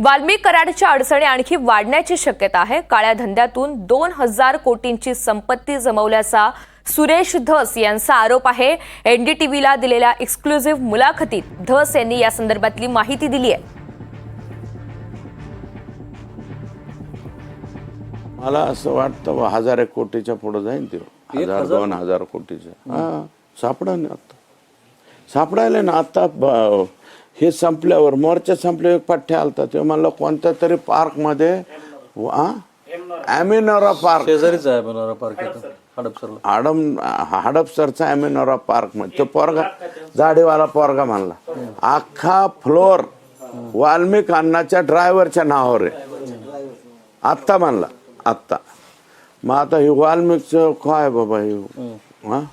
वाल्मिक कराडच्या अडचणी आणखी वाढण्याची शक्यता आहे। काळ्या धंद्यातून 2000 कोटींची संपत्ती जमवल्याचा सुरेश धस यांचा आरोप आहे। एनडीटीव्हीला दिलेल्या एक्सक्लुझिव्ह मुलाखतीत धस यांनी या संदर्भातली माहिती दिली आहे। मला असं वाटतं 1000 कोटीच्या पुढे जाईल ते 1000-2000 कोटीच्या सापडायला ना आता हे संपल्यावर मोर्चा संपल्यावर पठ्ठे आलता ते म्हणलं कोणत्या तरी पार्क मध्ये अॅमिनोरा पार्क शेजारीच आहे अॅमिनोरा पार्क हडपसरचा अॅमिनोरा पार्क मध्ये तो पोरगा जाडीवाला पोरगा म्हणला अख्खा फ्लोर वाल्मिक अण्णाच्या ड्रायव्हरच्या नावावर आहे आत्ता म्हणला आत्ता। मग आता हे वाल्मिकचं काय बाबा हे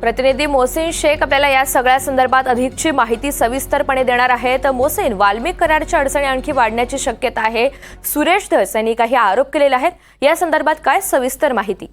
प्रतिनिधी मोहसिन शेख आपल्याला या सगळ्या संदर्भात अधिकची माहिती सविस्तरपणे देणार आहेत। मोहसिन, वाल्मिक कराडच्या अडचणी आणखी वाढण्याची शक्यता आहे। सुरेश धस यांनी काही आरोप केलेले आहेत, या संदर्भात काय सविस्तर माहिती?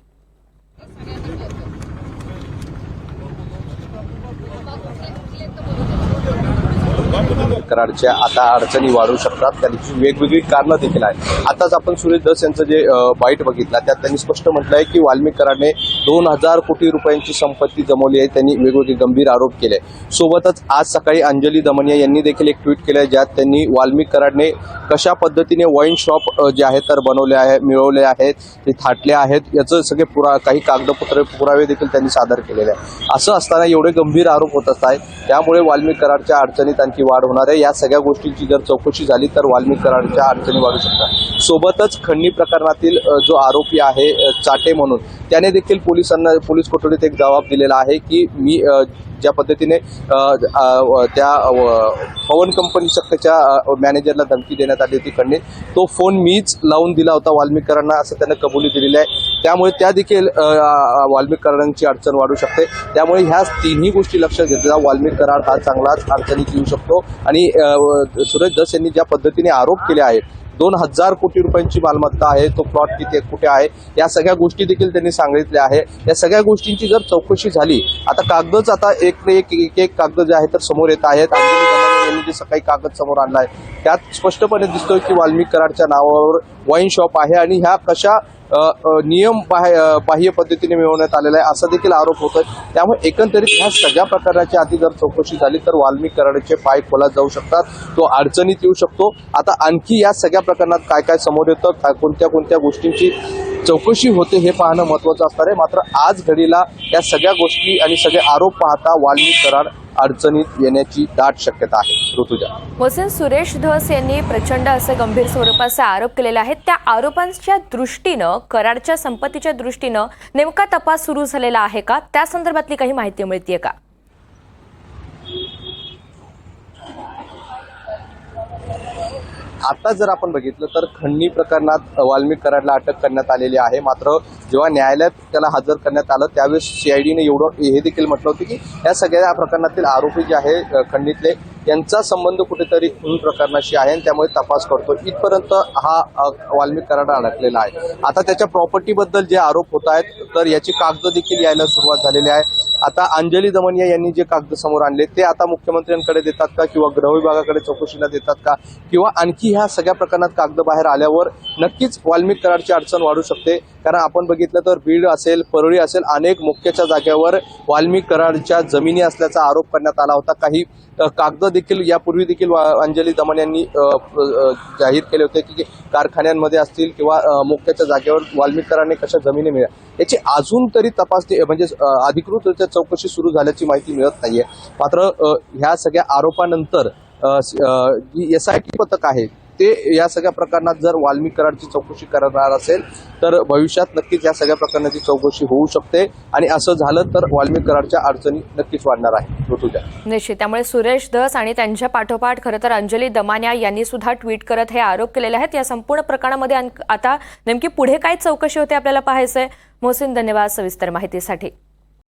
कराडच्या आता अडचणी वाढू शकतात, त्याची वेगवेगळी कारणं देखील आहेत। आताच आपण सुरेश धस यांचं जे बाईट बघितला त्यात त्यांनी स्पष्ट म्हटलं आहे की वाल्मिक कराडने 2000 कोटी रुपयांची संपत्ती जमवली आहे। त्यांनी वेगवेगळे गंभीर आरोप केले। सोबतच आज सकाळी अंजली दमनिया यांनी देखील एक ट्विट केलं ज्यात त्यांनी वाल्मिक कराडने कशा पद्धतीने वाईन शॉप जे आहेत तर बनवले आहे, मिळवले आहेत, ते थाटले आहेत, याचं सगळे काही कागदपत्र पुरावे देखील त्यांनी सादर केलेले आहे। असं असताना एवढे गंभीर आरोप होत असतात, त्यामुळे वाल्मिक कराडच्या अडचणीत आणखी वाढ होणार आहे। या सगळ्या गोष्टींची जर चौकशी झाली तर वाल्मिक कराडच्या अडचणी वाढू शकतात। सोबतच खंडणी प्रकरणातील जो आरोपी आहे चाटे म्हणून त्याने देखील पोलीस कोठडीत एक जबाब दिलेला आहे की मी ज्या पद्धतीने त्या पवन कंपनीच्या त्याच्या मॅनेजरला धमकी देण्यात आली होती खंडणीत, तो फोन मीच लावून दिला होता वाल्मिक कराडांना असं त्यानं कबुली दिलेली आहे। त्यामुळे त्या देखील वाल्मिक कराडांची अडचण वाढू शकते। त्यामुळे ह्या तिन्ही गोष्टी लक्षात घेतल्या वाल्मिक कराड हा चांगलाच अडचणीत येऊ शकतो। आणि सुरेश धस यांनी ज्या पद्धतीने आरोप केले आहेत 2000 कोटी रुपयांची मालमत्ता आहे, तो प्लॉट कुठे आहे, या सगळ्या गोष्टी देखील त्यांनी सांगितल्या आहे। या सगळ्या गोष्टींची जर चौकशी झाली, आता कागदच आता एक कागद जे आहे तर समोर येत आहेत। अंजली दमनिया यांनी जे सकाळी कागद समोर आणला आहे त्यात स्पष्टपणे दिसतोय की वाल्मिक कराडच्या नावावर वाईन शॉप आहे आणि ह्या कशा नियम बाह्य पद्धतीने मिळवण्यात आलेला आहे असा देखील आरोप होतोय। त्यामुळे एकंदरीत ह्या सगळ्या प्रकाराची आधी जर चौकशी झाली तर वाल्मिक कराडचे पाय खोलात जाऊ शकतात, तो अडचणीत येऊ शकतो। आता आणखी या सगळ्या प्रकरणात काय काय समोर येतं, कोणत्या गोष्टींची चौकशी होते हे पाहणं महत्त्वाचं असणार आहे। मात्र आज घडीला या सगळ्या गोष्टी आणि सगळे आरोप पाहता वाल्मिक कराड अडचणीत येण्याची दाट शक्यता आहे। ऋतुजा, मोहसिन, सुरेश धस यांनी प्रचंड असे गंभीर स्वरूपाचे आरोप केलेले आहेत। त्या आरोपांच्या दृष्टीनं, कराडच्या संपत्तीच्या दृष्टीनं नेमका तपास सुरू झालेला आहे का, त्या संदर्भातली काही माहिती मिळतेय का? आता जर आपण बघितलं तर खंडणी प्रकरणात वाल्मिक कराडला अटक करण्यात आलेली आहे। मात्र जेव्हा न्यायालयात त्याला हजर करण्यात आलं त्यावेळेस सीआयडीने एवढं हे देखील म्हटलं होतं की या सगळ्या प्रकरणातील आरोपी जे आहे खंडणीतले यांचा संबंध कुठेतरी खून प्रकरणाशी आहे आणि त्यामुळे तपास करतो, इथपर्यंत हा वाल्मिक कराड अडकलेला आहे। आता त्याच्या प्रॉपर्टीबद्दल जे आरोप होत आहेत तर याची कागद देखील यायला सुरुवात झालेली आहे। आता अंजली दमनिया यांनी जे कागद समोर आणले ते आता मुख्यमंत्र्यांकडे देतात का किंवा गृह विभागाकडे चौकशीला देतात का, किंवा आणखी ह्या सगळ्या प्रकरणात कागद बाहेर आल्यावर नक्कीच वाल्मिक कराडची अडचण वाढू शकते। कारण आपण बघितलं तर बीड असेल, परळी असेल, अनेक मुख्यच्या जागेवर वाल्मिक कराडच्या जमिनी असल्याचा आरोप करण्यात आला होता। काही कागद देखील यापूर्वी देखील अंजली दमनिया यांनी जाहीर केले होते की कारखान्यांमध्ये असतील किंवा मुख्यच्या जागेवर वाल्मिक कराडने कशा जमिनी मिळाल्या याची अजून तरी तपासणी म्हणजे अधिकृत चौकशी सुरू झाल्याची माहिती मिळत नाहीये। मात्र ह्या सगळ्या आरोपानंतर SIT पथक आहे ते या सगळ्या प्रकरणात जर वाल्मिक कराडची चौकशी करणार असेल तर भविष्यात नक्कीच या सगळ्या प्रकरणाची चौकशी होऊ शकते आणि असं झालं तर वाल्मिक कराडच्या अडचणी नक्कीच वाढणार आहे। ऋतुजा, निश्चित, त्यामुळे सुरेश धस आणि त्यांच्या पाठोपाठ खरं तर अंजली दमनिया यांनी सुद्धा ट्विट करत हे आरोप केलेले आहेत। या संपूर्ण प्रकरणामध्ये आता नेमकी पुढे काय चौकशी होते आपल्याला पाहायचंय। मोहसिन, धन्यवाद सविस्तर माहितीसाठी।